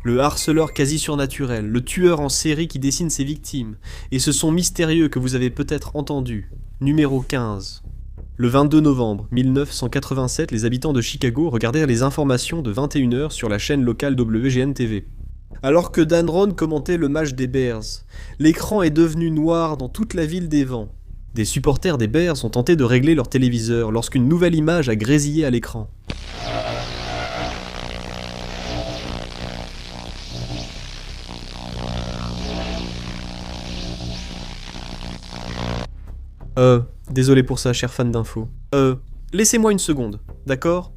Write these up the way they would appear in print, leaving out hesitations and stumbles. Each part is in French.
Le harceleur quasi surnaturel, le tueur en série qui dessine ses victimes, et ce son mystérieux que vous avez peut-être entendu. Numéro 15. Le 22 novembre 1987, les habitants de Chicago regardèrent les informations de 21h sur la chaîne locale WGN-TV. Alors que Dan Roan commentait le match des Bears, l'écran est devenu noir dans toute la ville des vents. Des supporters des Bears ont tenté de régler leur téléviseur lorsqu'une nouvelle image a grésillé à l'écran. Désolé pour ça, cher fan d'info. Laissez-moi une seconde, d'accord ?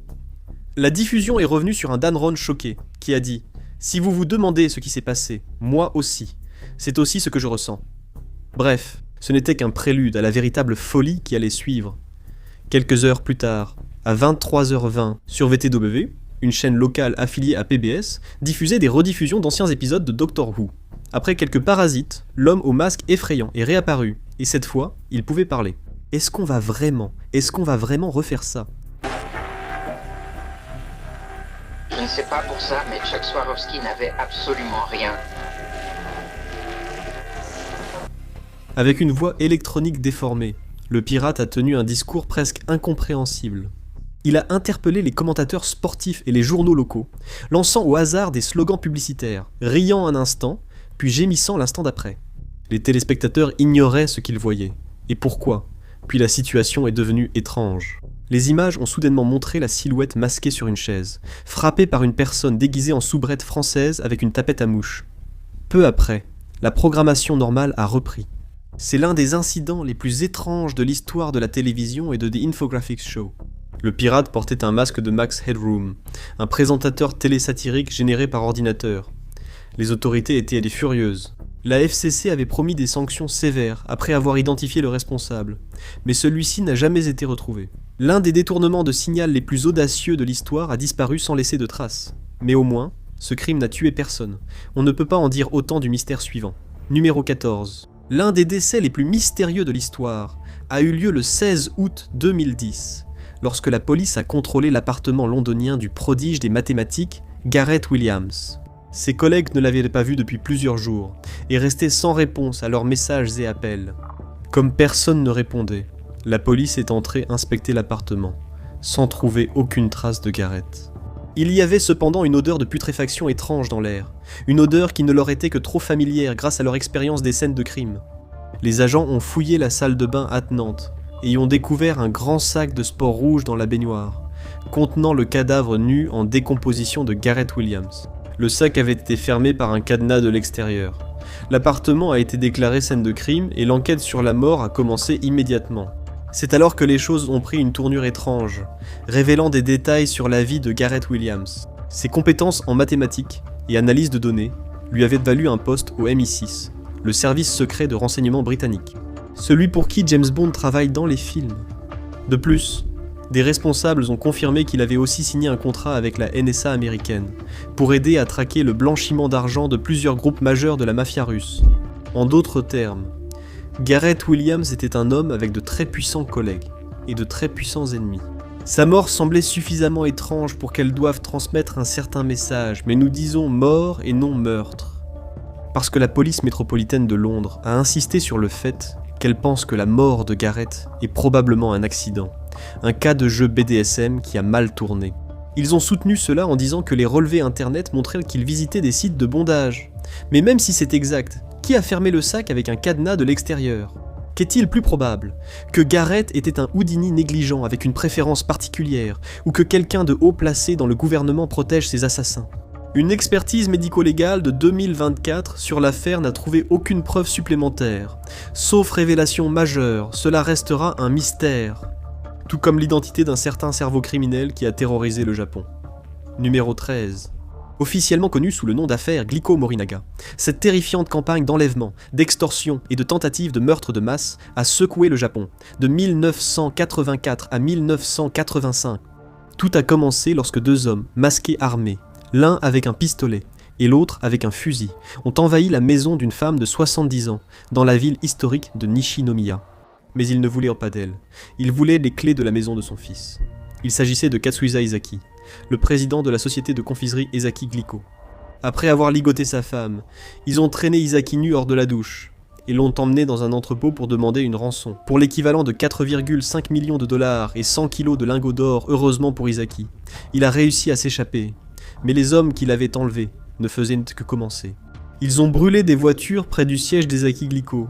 La diffusion est revenue sur un Dan Roan choqué, qui a dit « Si vous vous demandez ce qui s'est passé, moi aussi. C'est aussi ce que je ressens. » Bref, ce n'était qu'un prélude à la véritable folie qui allait suivre. Quelques heures plus tard, à 23h20, sur VTW, une chaîne locale affiliée à PBS, diffusait des rediffusions d'anciens épisodes de Doctor Who. Après quelques parasites, l'homme au masque effrayant est réapparu, et cette fois, il pouvait parler. Est-ce qu'on va vraiment refaire ça ? Je ne sais pas pour ça, mais Chuck Swarovski n'avait absolument rien. Avec une voix électronique déformée, le pirate a tenu un discours presque incompréhensible. Il a interpellé les commentateurs sportifs et les journaux locaux, lançant au hasard des slogans publicitaires, riant un instant, puis gémissant l'instant d'après. Les téléspectateurs ignoraient ce qu'ils voyaient. Et pourquoi ? Puis la situation est devenue étrange. Les images ont soudainement montré la silhouette masquée sur une chaise, frappée par une personne déguisée en soubrette française avec une tapette à mouche. Peu après, la programmation normale a repris. C'est l'un des incidents les plus étranges de l'histoire de la télévision et de The Infographics Show. Le pirate portait un masque de Max Headroom, un présentateur télésatirique généré par ordinateur. Les autorités étaient furieuses. La FCC avait promis des sanctions sévères après avoir identifié le responsable, mais celui-ci n'a jamais été retrouvé. L'un des détournements de signal les plus audacieux de l'histoire a disparu sans laisser de traces. Mais au moins, ce crime n'a tué personne. On ne peut pas en dire autant du mystère suivant. Numéro 14. L'un des décès les plus mystérieux de l'histoire a eu lieu le 16 août 2010, lorsque la police a contrôlé l'appartement londonien du prodige des mathématiques, Gareth Williams. Ses collègues ne l'avaient pas vu depuis plusieurs jours et restaient sans réponse à leurs messages et appels. Comme personne ne répondait, la police est entrée inspecter l'appartement, sans trouver aucune trace de Gareth. Il y avait cependant une odeur de putréfaction étrange dans l'air, une odeur qui ne leur était que trop familière grâce à leur expérience des scènes de crime. Les agents ont fouillé la salle de bain attenante et y ont découvert un grand sac de sport rouge dans la baignoire, contenant le cadavre nu en décomposition de Gareth Williams. Le sac avait été fermé par un cadenas de l'extérieur. L'appartement a été déclaré scène de crime et l'enquête sur la mort a commencé immédiatement. C'est alors que les choses ont pris une tournure étrange, révélant des détails sur la vie de Gareth Williams. Ses compétences en mathématiques et analyse de données lui avaient valu un poste au MI6, le service secret de renseignement britannique. Celui pour qui James Bond travaille dans les films. De plus, des responsables ont confirmé qu'il avait aussi signé un contrat avec la NSA américaine, pour aider à traquer le blanchiment d'argent de plusieurs groupes majeurs de la mafia russe. En d'autres termes, Gareth Williams était un homme avec de très puissants collègues, et de très puissants ennemis. Sa mort semblait suffisamment étrange pour qu'elle doive transmettre un certain message, mais nous disons mort et non meurtre. Parce que la police métropolitaine de Londres a insisté sur le fait qu'elle pense que la mort de Gareth est probablement un accident, un cas de jeu BDSM qui a mal tourné. Ils ont soutenu cela en disant que les relevés internet montraient qu'il visitait des sites de bondage. Mais même si c'est exact, qui a fermé le sac avec un cadenas de l'extérieur ? Qu'est-il plus probable ? Que Gareth était un Houdini négligent avec une préférence particulière, ou que quelqu'un de haut placé dans le gouvernement protège ses assassins ? Une expertise médico-légale de 2024 sur l'affaire n'a trouvé aucune preuve supplémentaire. Sauf révélation majeure, cela restera un mystère. Tout comme l'identité d'un certain cerveau criminel qui a terrorisé le Japon. Numéro 13. Officiellement connue sous le nom d'affaire Glico Morinaga, cette terrifiante campagne d'enlèvement, d'extorsion et de tentative de meurtre de masse a secoué le Japon, de 1984 à 1985. Tout a commencé lorsque deux hommes, masqués armés, l'un avec un pistolet et l'autre avec un fusil, ont envahi la maison d'une femme de 70 ans, dans la ville historique de Nishinomiya. Mais ils ne voulaient pas d'elle, ils voulaient les clés de la maison de son fils. Il s'agissait de Katsuhisa Ezaki, le président de la société de confiserie Ezaki Glico. Après avoir ligoté sa femme, ils ont traîné Isaki nu hors de la douche et l'ont emmené dans un entrepôt pour demander une rançon, pour l'équivalent de 4,5 millions de dollars et 100 kilos de lingots d'or, heureusement pour Isaki. Il a réussi à s'échapper, mais les hommes qui l'avaient enlevé ne faisaient que commencer. Ils ont brûlé des voitures près du siège d'Isaki Glico,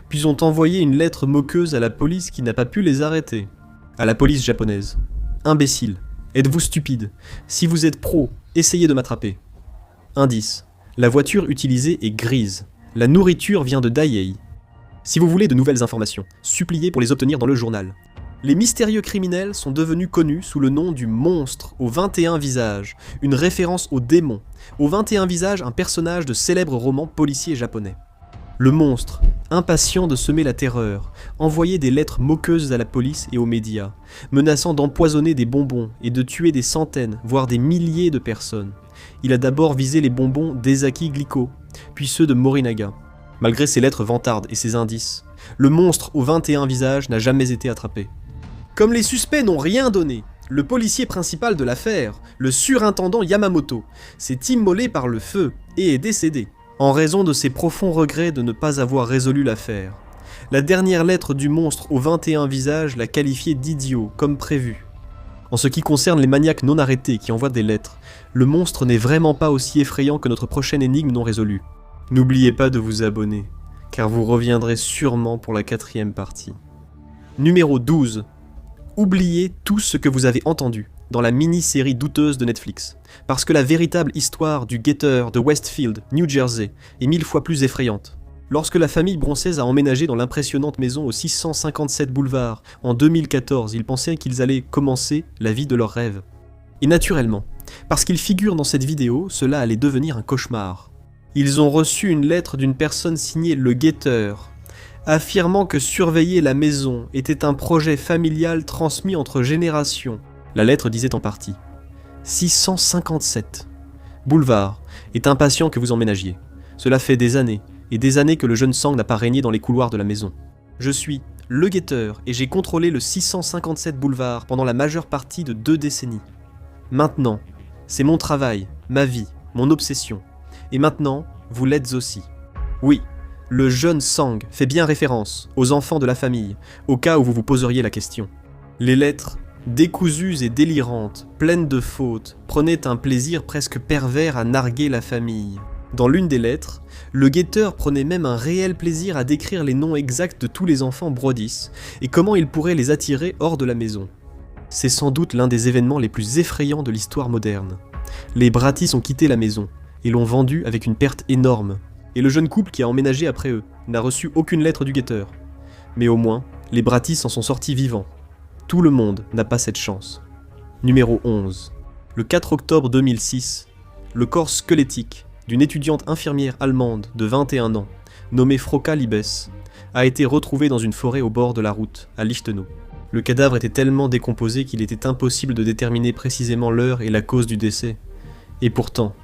puis ont envoyé une lettre moqueuse à la police qui n'a pas pu les arrêter. À la police japonaise. Imbécile. Êtes-vous stupide? Si vous êtes pro, essayez de m'attraper. Indice. La voiture utilisée est grise. La nourriture vient de Daiei. Si vous voulez de nouvelles informations, suppliez pour les obtenir dans le journal. Les mystérieux criminels sont devenus connus sous le nom du monstre aux 21 visages, une référence au démon. Aux 21 visages, un personnage de célèbre roman policier japonais. Le monstre, impatient de semer la terreur, envoyait des lettres moqueuses à la police et aux médias, menaçant d'empoisonner des bonbons et de tuer des centaines, voire des milliers de personnes. Il a d'abord visé les bonbons d'Isaki Glico, puis ceux de Morinaga. Malgré ses lettres vantardes et ses indices, le monstre aux 21 visages n'a jamais été attrapé. Comme les suspects n'ont rien donné, le policier principal de l'affaire, le surintendant Yamamoto, s'est immolé par le feu et est décédé, en raison de ses profonds regrets de ne pas avoir résolu l'affaire. La dernière lettre du monstre aux 21 visages l'a qualifié d'idiot, comme prévu. En ce qui concerne les maniaques non arrêtés qui envoient des lettres, le monstre n'est vraiment pas aussi effrayant que notre prochaine énigme non résolue. N'oubliez pas de vous abonner, car vous reviendrez sûrement pour la 4e partie. Numéro 12. Oubliez tout ce que vous avez entendu dans la mini-série douteuse de Netflix, parce que la véritable histoire du guetteur de Westfield, New Jersey, est 1000 fois plus effrayante. Lorsque la famille Bronçaise a emménagé dans l'impressionnante maison au 657 boulevard en 2014, ils pensaient qu'ils allaient commencer la vie de leurs rêves. Et naturellement, parce qu'ils figurent dans cette vidéo, cela allait devenir un cauchemar. Ils ont reçu une lettre d'une personne signée Le Guetteur, affirmant que surveiller la maison était un projet familial transmis entre générations. La lettre disait en partie « 657. Boulevard est impatient que vous emménagiez. Cela fait des années et des années que le jeune sang n'a pas régné dans les couloirs de la maison. Je suis Le Guetteur et j'ai contrôlé le 657 boulevard pendant la majeure partie de 2 décennies. Maintenant, c'est mon travail, ma vie, mon obsession. Et maintenant, vous l'êtes aussi. Oui, le jeune Sang fait bien référence aux enfants de la famille, au cas où vous vous poseriez la question. Les lettres, décousues et délirantes, pleines de fautes, prenaient un plaisir presque pervers à narguer la famille. Dans l'une des lettres, le guetteur prenait même un réel plaisir à décrire les noms exacts de tous les enfants Brodis et comment il pourrait les attirer hors de la maison. C'est sans doute l'un des événements les plus effrayants de l'histoire moderne. Les Brattis ont quitté la maison et l'ont vendue avec une perte énorme. Et le jeune couple qui a emménagé après eux n'a reçu aucune lettre du guetteur. Mais au moins, les Brattis en sont sortis vivants. Tout le monde n'a pas cette chance. Numéro 11. Le 4 octobre 2006, le corps squelettique d'une étudiante infirmière allemande de 21 ans, nommée Frauka Liebes, a été retrouvé dans une forêt au bord de la route, à Lichtenau. Le cadavre était tellement décomposé qu'il était impossible de déterminer précisément l'heure et la cause du décès. Et pourtant,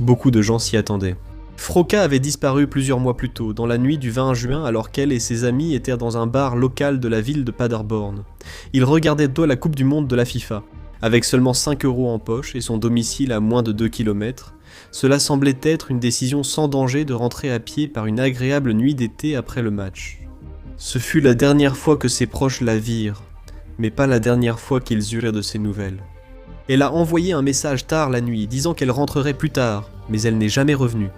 beaucoup de gens s'y attendaient. Frauka avait disparu plusieurs mois plus tôt, dans la nuit du 20 juin, alors qu'elle et ses amis étaient dans un bar local de la ville de Paderborn. Ils regardaient la Coupe du Monde de la FIFA. Avec seulement 5 € en poche et son domicile à moins de 2 km, cela semblait être une décision sans danger de rentrer à pied par une agréable nuit d'été après le match. Ce fut la dernière fois que ses proches la virent, mais pas la dernière fois qu'ils eurent de ses nouvelles. Elle a envoyé un message tard la nuit, disant qu'elle rentrerait plus tard, mais elle n'est jamais revenue.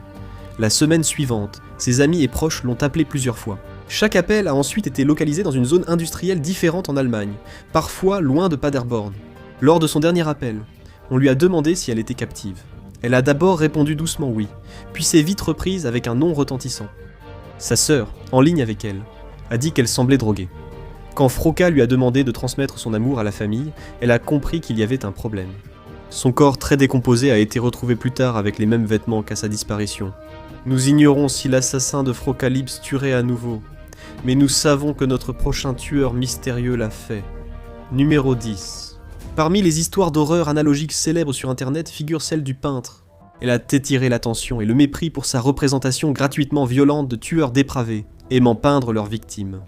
La semaine suivante, ses amis et proches l'ont appelée plusieurs fois. Chaque appel a ensuite été localisé dans une zone industrielle différente en Allemagne, parfois loin de Paderborn. Lors de son dernier appel, on lui a demandé si elle était captive. Elle a d'abord répondu doucement oui, puis s'est vite reprise avec un non retentissant. Sa sœur, en ligne avec elle, a dit qu'elle semblait droguée. Quand Frauka lui a demandé de transmettre son amour à la famille, elle a compris qu'il y avait un problème. Son corps très décomposé a été retrouvé plus tard avec les mêmes vêtements qu'à sa disparition. Nous ignorons si l'assassin de Frauka Liebes tuerait à nouveau, mais nous savons que notre prochain tueur mystérieux l'a fait. Numéro 10. Parmi les histoires d'horreur analogiques célèbres sur internet figure celle du peintre. Elle a attiré l'attention et le mépris pour sa représentation gratuitement violente de tueurs dépravés, aimant peindre leurs victimes.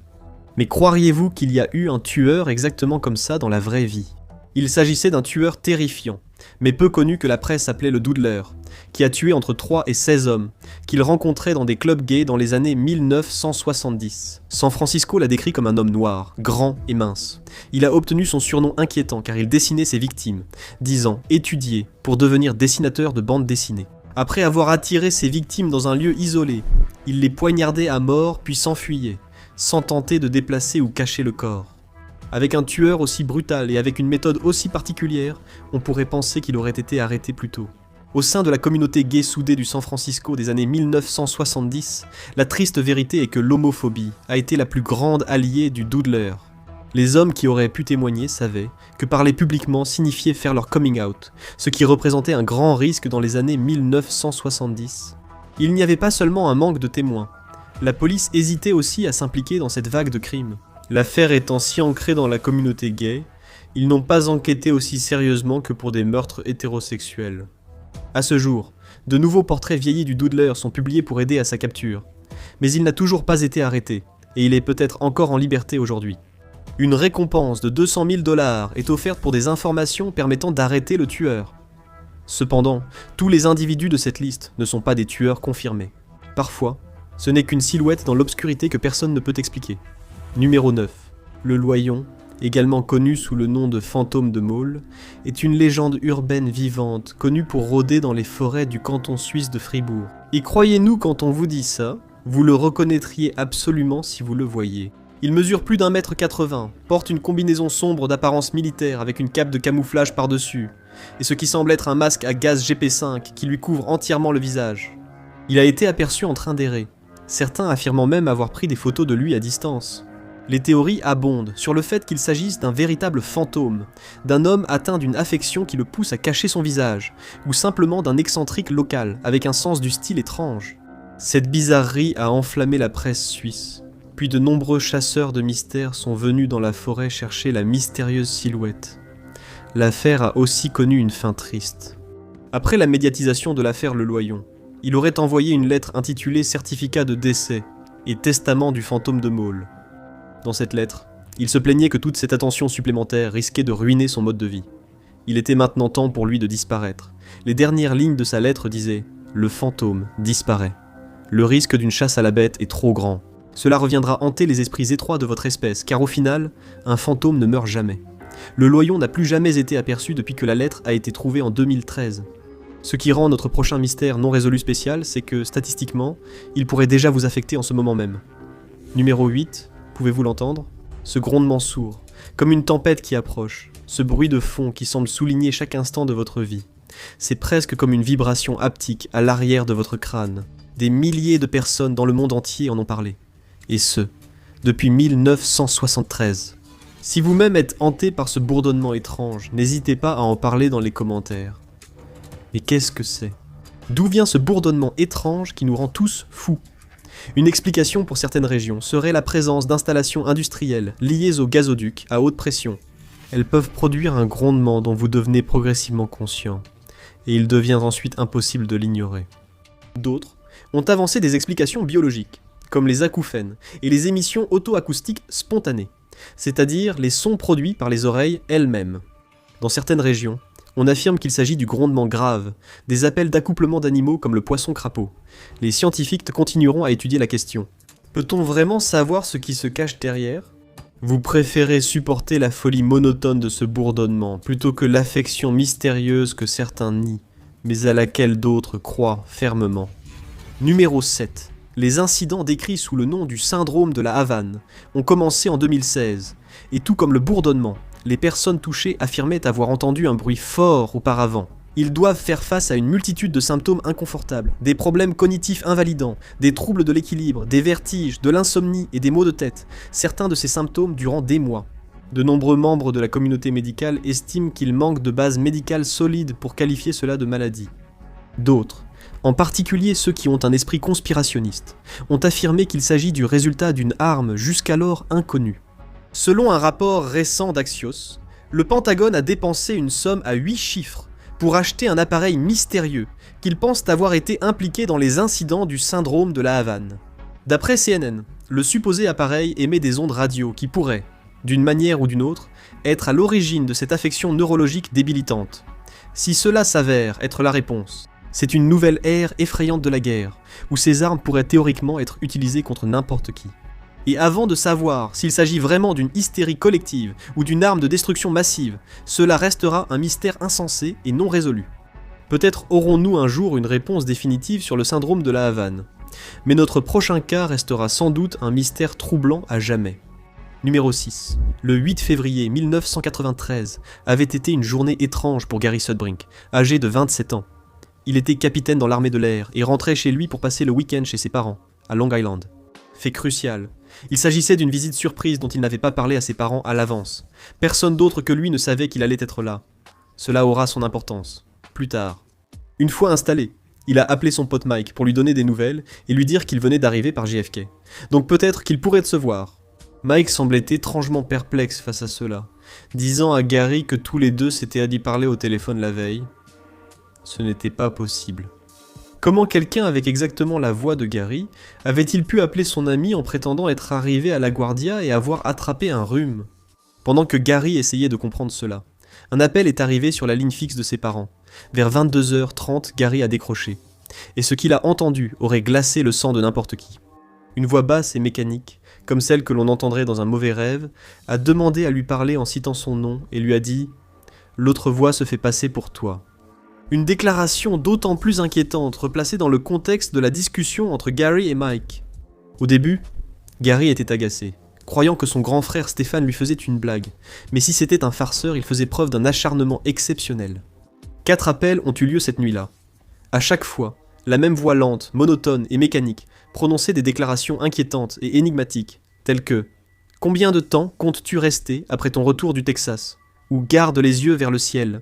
Mais croiriez-vous qu'il y a eu un tueur exactement comme ça dans la vraie vie ? Il s'agissait d'un tueur terrifiant, mais peu connu que la presse appelait le Doodler, qui a tué entre 3 et 16 hommes, qu'il rencontrait dans des clubs gays dans les années 1970. San Francisco l'a décrit comme un homme noir, grand et mince. Il a obtenu son surnom inquiétant car il dessinait ses victimes, disant étudier pour devenir dessinateur de bande dessinée. Après avoir attiré ses victimes dans un lieu isolé, il les poignardait à mort puis s'enfuyait, sans tenter de déplacer ou cacher le corps. Avec un tueur aussi brutal et avec une méthode aussi particulière, on pourrait penser qu'il aurait été arrêté plus tôt. Au sein de la communauté gay soudée du San Francisco des années 1970, la triste vérité est que l'homophobie a été la plus grande alliée du doodler. Les hommes qui auraient pu témoigner savaient que parler publiquement signifiait faire leur coming out, ce qui représentait un grand risque dans les années 1970. Il n'y avait pas seulement un manque de témoins, la police hésitait aussi à s'impliquer dans cette vague de crimes. L'affaire étant si ancrée dans la communauté gay, ils n'ont pas enquêté aussi sérieusement que pour des meurtres hétérosexuels. À ce jour, de nouveaux portraits vieillis du doodler sont publiés pour aider à sa capture, mais il n'a toujours pas été arrêté, et il est peut-être encore en liberté aujourd'hui. Une récompense de 200 000 $ est offerte pour des informations permettant d'arrêter le tueur. Cependant, tous les individus de cette liste ne sont pas des tueurs confirmés. Parfois, ce n'est qu'une silhouette dans l'obscurité que personne ne peut expliquer. Numéro 9. Le Loyon, également connu sous le nom de fantôme de Môle, est une légende urbaine vivante, connue pour rôder dans les forêts du canton suisse de Fribourg. Et croyez-nous quand on vous dit ça, vous le reconnaîtriez absolument si vous le voyiez. Il mesure plus d'1,80 m, porte une combinaison sombre d'apparence militaire avec une cape de camouflage par-dessus, et ce qui semble être un masque à gaz GP5 qui lui couvre entièrement le visage. Il a été aperçu en train d'errer, certains affirmant même avoir pris des photos de lui à distance. Les théories abondent sur le fait qu'il s'agisse d'un véritable fantôme, d'un homme atteint d'une affection qui le pousse à cacher son visage, ou simplement d'un excentrique local avec un sens du style étrange. Cette bizarrerie a enflammé la presse suisse. Puis de nombreux chasseurs de mystères sont venus dans la forêt chercher la mystérieuse silhouette. L'affaire a aussi connu une fin triste. Après la médiatisation de l'affaire Le Loyon, il aurait envoyé une lettre intitulée Certificat de décès et Testament du fantôme de Môle. Dans cette lettre, il se plaignait que toute cette attention supplémentaire risquait de ruiner son mode de vie. Il était maintenant temps pour lui de disparaître. Les dernières lignes de sa lettre disaient « Le fantôme disparaît. Le risque d'une chasse à la bête est trop grand. Cela reviendra hanter les esprits étroits de votre espèce, car au final, un fantôme ne meurt jamais. Le Loyon n'a plus jamais été aperçu depuis que la lettre a été trouvée en 2013. Ce qui rend notre prochain mystère non résolu spécial, c'est que, statistiquement, il pourrait déjà vous affecter en ce moment même. Numéro 8, pouvez-vous l'entendre ? Ce grondement sourd, comme une tempête qui approche, ce bruit de fond qui semble souligner chaque instant de votre vie. C'est presque comme une vibration haptique à l'arrière de votre crâne. Des milliers de personnes dans le monde entier en ont parlé. Et ce, depuis 1973. Si vous-même êtes hanté par ce bourdonnement étrange, n'hésitez pas à en parler dans les commentaires. Mais qu'est-ce que c'est ? D'où vient ce bourdonnement étrange qui nous rend tous fous ? Une explication pour certaines régions serait la présence d'installations industrielles liées aux gazoducs à haute pression. Elles peuvent produire un grondement dont vous devenez progressivement conscient, et il devient ensuite impossible de l'ignorer. D'autres ont avancé des explications biologiques, comme les acouphènes et les émissions auto-acoustiques spontanées, c'est-à-dire les sons produits par les oreilles elles-mêmes. Dans certaines régions, on affirme qu'il s'agit du grondement grave, des appels d'accouplement d'animaux comme le poisson-crapaud. Les scientifiques continueront à étudier la question. Peut-on vraiment savoir ce qui se cache derrière ? Vous préférez supporter la folie monotone de ce bourdonnement plutôt que l'affection mystérieuse que certains nient, mais à laquelle d'autres croient fermement. Numéro 7. Les incidents décrits sous le nom du syndrome de la Havane ont commencé en 2016, et tout comme le bourdonnement, les personnes touchées affirmaient avoir entendu un bruit fort auparavant. Ils doivent faire face à une multitude de symptômes inconfortables, des problèmes cognitifs invalidants, des troubles de l'équilibre, des vertiges, de l'insomnie et des maux de tête, certains de ces symptômes durant des mois. De nombreux membres de la communauté médicale estiment qu'il manque de bases médicales solides pour qualifier cela de maladie. D'autres, en particulier ceux qui ont un esprit conspirationniste, ont affirmé qu'il s'agit du résultat d'une arme jusqu'alors inconnue. Selon un rapport récent d'Axios, le Pentagone a dépensé une somme à 8 chiffres pour acheter un appareil mystérieux qu'ils pensent avoir été impliqué dans les incidents du syndrome de la Havane. D'après CNN, le supposé appareil émet des ondes radio qui pourraient, d'une manière ou d'une autre, être à l'origine de cette affection neurologique débilitante. Si cela s'avère être la réponse, C'est une nouvelle ère effrayante de la guerre, où ces armes pourraient théoriquement être utilisées contre n'importe qui. Et avant de savoir s'il s'agit vraiment d'une hystérie collective ou d'une arme de destruction massive, cela restera un mystère insensé et non résolu. Peut-être aurons-nous un jour une réponse définitive sur le syndrome de la Havane. Mais notre prochain cas restera sans doute un mystère troublant à jamais. Numéro 6. Le 8 février 1993 avait été une journée étrange pour Gary Sudbrink, âgé de 27 ans. Il était capitaine dans l'armée de l'air et rentrait chez lui pour passer le week-end chez ses parents, à Long Island. Fait crucial. Il s'agissait d'une visite surprise dont il n'avait pas parlé à ses parents à l'avance. Personne d'autre que lui ne savait qu'il allait être là. Cela aura son importance. Plus tard. Une fois installé, il a appelé son pote Mike pour lui donner des nouvelles et lui dire qu'il venait d'arriver par JFK. Donc peut-être qu'ils pourraient se voir. Mike semblait étrangement perplexe face à cela, disant à Gary que tous les deux s'étaient dit parler au téléphone la veille. Ce n'était pas possible. Comment quelqu'un avec exactement la voix de Gary avait-il pu appeler son ami en prétendant être arrivé à la Guardia et avoir attrapé un rhume? Pendant que Gary essayait de comprendre cela, un appel est arrivé sur la ligne fixe de ses parents. Vers 22h30, Gary a décroché. Et ce qu'il a entendu aurait glacé le sang de n'importe qui. Une voix basse et mécanique, comme celle que l'on entendrait dans un mauvais rêve, a demandé à lui parler en citant son nom et lui a dit « L'autre voix se fait passer pour toi ». Une déclaration d'autant plus inquiétante replacée dans le contexte de la discussion entre Gary et Mike. Au début, Gary était agacé, croyant que son grand frère Stéphane lui faisait une blague, mais si c'était un farceur, il faisait preuve d'un acharnement exceptionnel. 4 appels ont eu lieu cette nuit-là. À chaque fois, la même voix lente, monotone et mécanique prononçait des déclarations inquiétantes et énigmatiques, telles que « Combien de temps comptes-tu rester après ton retour du Texas ?» ou « Garde les yeux vers le ciel ».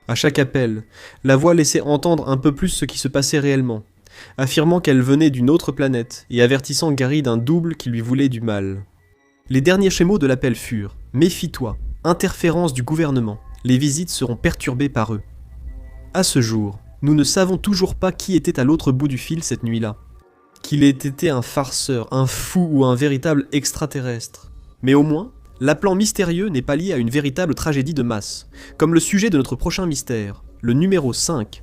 À chaque appel, la voix laissait entendre un peu plus ce qui se passait réellement, affirmant qu'elle venait d'une autre planète et avertissant Gary d'un double qui lui voulait du mal. Les derniers mots de l'appel furent « Méfie-toi, interférence du gouvernement, les visites seront perturbées par eux ». À ce jour, nous ne savons toujours pas qui était à l'autre bout du fil cette nuit-là. Qu'il ait été un farceur, un fou ou un véritable extraterrestre. Mais au moins, l'appelant mystérieux n'est pas lié à une véritable tragédie de masse, comme le sujet de notre prochain mystère, le numéro 5.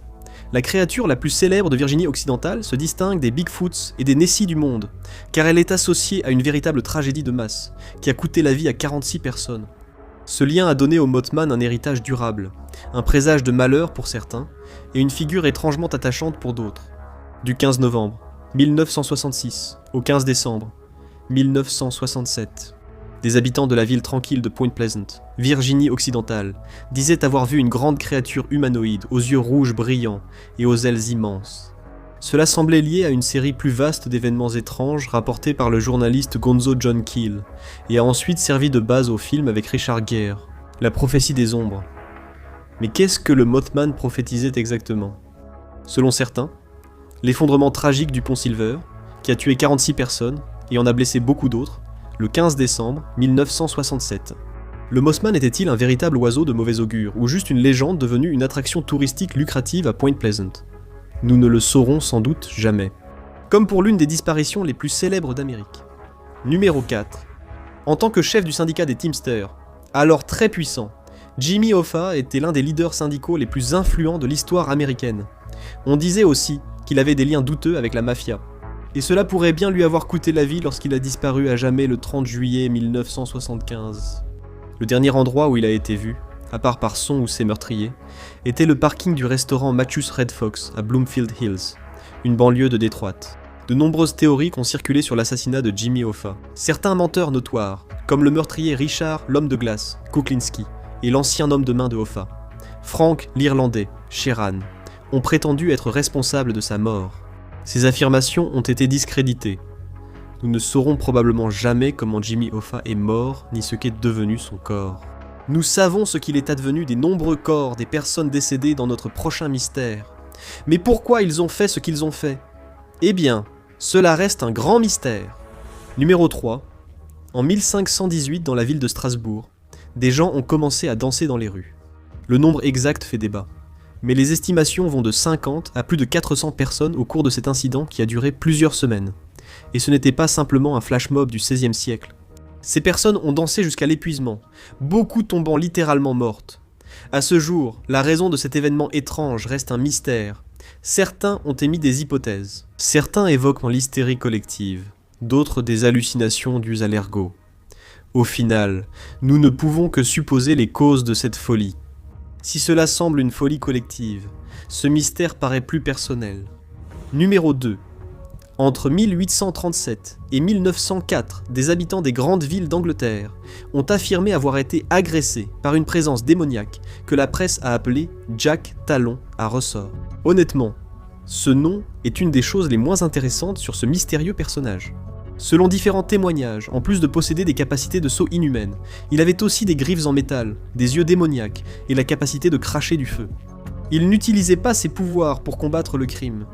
La créature la plus célèbre de Virginie occidentale se distingue des Bigfoots et des Nessie du monde, car elle est associée à une véritable tragédie de masse, qui a coûté la vie à 46 personnes. Ce lien a donné au Mothman un héritage durable, un présage de malheur pour certains, et une figure étrangement attachante pour d'autres. Du 15 novembre 1966 au 15 décembre 1967. Des habitants de la ville tranquille de Point Pleasant, Virginie occidentale, disaient avoir vu une grande créature humanoïde aux yeux rouges brillants et aux ailes immenses. Cela semblait lié à une série plus vaste d'événements étranges rapportés par le journaliste Gonzo John Keel, et a ensuite servi de base au film avec Richard Gere, La prophétie des ombres. Mais qu'est-ce que le Mothman prophétisait exactement? Selon certains, l'effondrement tragique du pont Silver, qui a tué 46 personnes et en a blessé beaucoup d'autres, le 15 décembre 1967. Le Mothman était-il un véritable oiseau de mauvais augure, ou juste une légende devenue une attraction touristique lucrative à Point Pleasant? Nous ne le saurons sans doute jamais. Comme pour l'une des disparitions les plus célèbres d'Amérique. Numéro 4. En tant que chef du syndicat des Teamsters, alors très puissant, Jimmy Hoffa était l'un des leaders syndicaux les plus influents de l'histoire américaine. On disait aussi qu'il avait des liens douteux avec la mafia. Et cela pourrait bien lui avoir coûté la vie lorsqu'il a disparu à jamais le 30 juillet 1975. Le dernier endroit où il a été vu, à part par son ou ses meurtriers, était le parking du restaurant Matthew's Red Fox à Bloomfield Hills, une banlieue de Détroit. De nombreuses théories ont circulé sur l'assassinat de Jimmy Hoffa. Certains menteurs notoires, comme le meurtrier Richard l'homme de glace, Kuklinski, et l'ancien homme de main de Hoffa, Frank l'Irlandais, Sheeran, ont prétendu être responsables de sa mort. Ces affirmations ont été discréditées. Nous ne saurons probablement jamais comment Jimmy Hoffa est mort, ni ce qu'est devenu son corps. Nous savons ce qu'il est advenu des nombreux corps des personnes décédées dans notre prochain mystère. Mais pourquoi ils ont fait ce qu'ils ont fait? Eh bien, cela reste un grand mystère. Numéro 3. En 1518, dans la ville de Strasbourg, des gens ont commencé à danser dans les rues. Le nombre exact fait débat, mais les estimations vont de 50 à plus de 400 personnes au cours de cet incident qui a duré plusieurs semaines. Et ce n'était pas simplement un flash mob du XVIe siècle. Ces personnes ont dansé jusqu'à l'épuisement, beaucoup tombant littéralement mortes. À ce jour, la raison de cet événement étrange reste un mystère. Certains ont émis des hypothèses. Certains évoquent l'hystérie collective, d'autres des hallucinations dues à l'ergot. Au final, nous ne pouvons que supposer les causes de cette folie. Si cela semble une folie collective, ce mystère paraît plus personnel. Numéro 2. Entre 1837 et 1904, des habitants des grandes villes d'Angleterre ont affirmé avoir été agressés par une présence démoniaque que la presse a appelée Jack Talon à ressort. Honnêtement, ce nom est une des choses les moins intéressantes sur ce mystérieux personnage. Selon différents témoignages, en plus de posséder des capacités de saut inhumaines, il avait aussi des griffes en métal, des yeux démoniaques et la capacité de cracher du feu. Il n'utilisait pas ses pouvoirs pour combattre le crime,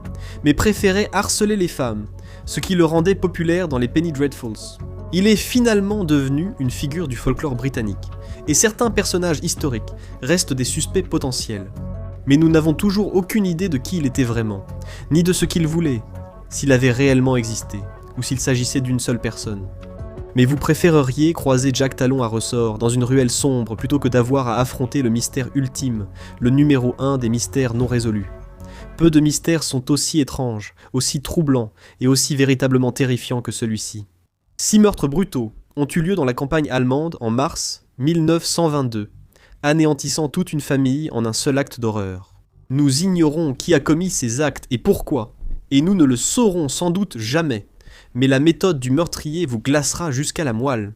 mais préférait harceler les femmes, ce qui le rendait populaire dans les Penny Dreadfuls. Il est finalement devenu une figure du folklore britannique, et certains personnages historiques restent des suspects potentiels. Mais nous n'avons toujours aucune idée de qui il était vraiment, ni de ce qu'il voulait, s'il avait réellement existé, ou s'il s'agissait d'une seule personne. Mais vous préféreriez croiser Jack Talon à ressort dans une ruelle sombre plutôt que d'avoir à affronter le mystère ultime, le numéro 1 des mystères non résolus. Peu de mystères sont aussi étranges, aussi troublants et aussi véritablement terrifiants que celui-ci. 6 meurtres brutaux ont eu lieu dans la campagne allemande en mars 1922, anéantissant toute une famille en un seul acte d'horreur. Nous ignorons qui a commis ces actes et pourquoi, et nous ne le saurons sans doute jamais. Mais la méthode du meurtrier vous glacera jusqu'à la moelle.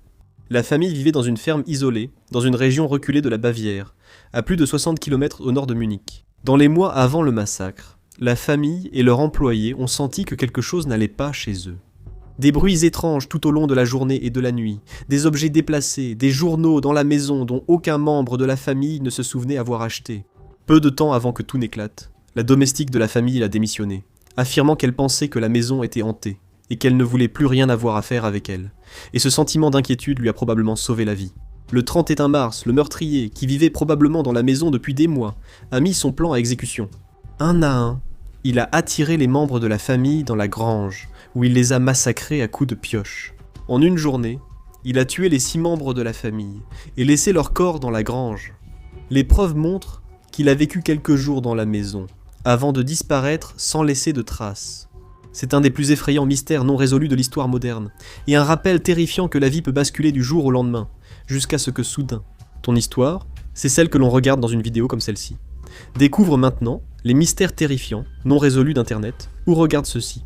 La famille vivait dans une ferme isolée, dans une région reculée de la Bavière, à plus de 60 km au nord de Munich. Dans les mois avant le massacre, la famille et leurs employés ont senti que quelque chose n'allait pas chez eux. Des bruits étranges tout au long de la journée et de la nuit, des objets déplacés, des journaux dans la maison dont aucun membre de la famille ne se souvenait avoir acheté. Peu de temps avant que tout n'éclate, la domestique de la famille a démissionné, affirmant qu'elle pensait que la maison était hantée, et qu'elle ne voulait plus rien avoir à faire avec elle, et ce sentiment d'inquiétude lui a probablement sauvé la vie. Le 31 mars, le meurtrier, qui vivait probablement dans la maison depuis des mois, a mis son plan à exécution. Un à un, il a attiré les membres de la famille dans la grange, où il les a massacrés à coups de pioche. En une journée, il a tué les 6 membres de la famille, et laissé leurs corps dans la grange. Les preuves montrent qu'il a vécu quelques jours dans la maison, avant de disparaître sans laisser de traces. C'est un des plus effrayants mystères non résolus de l'histoire moderne, et un rappel terrifiant que la vie peut basculer du jour au lendemain, jusqu'à ce que soudain, ton histoire, c'est celle que l'on regarde dans une vidéo comme celle-ci. Découvre maintenant les mystères terrifiants, non résolus d'Internet, ou regarde ceci.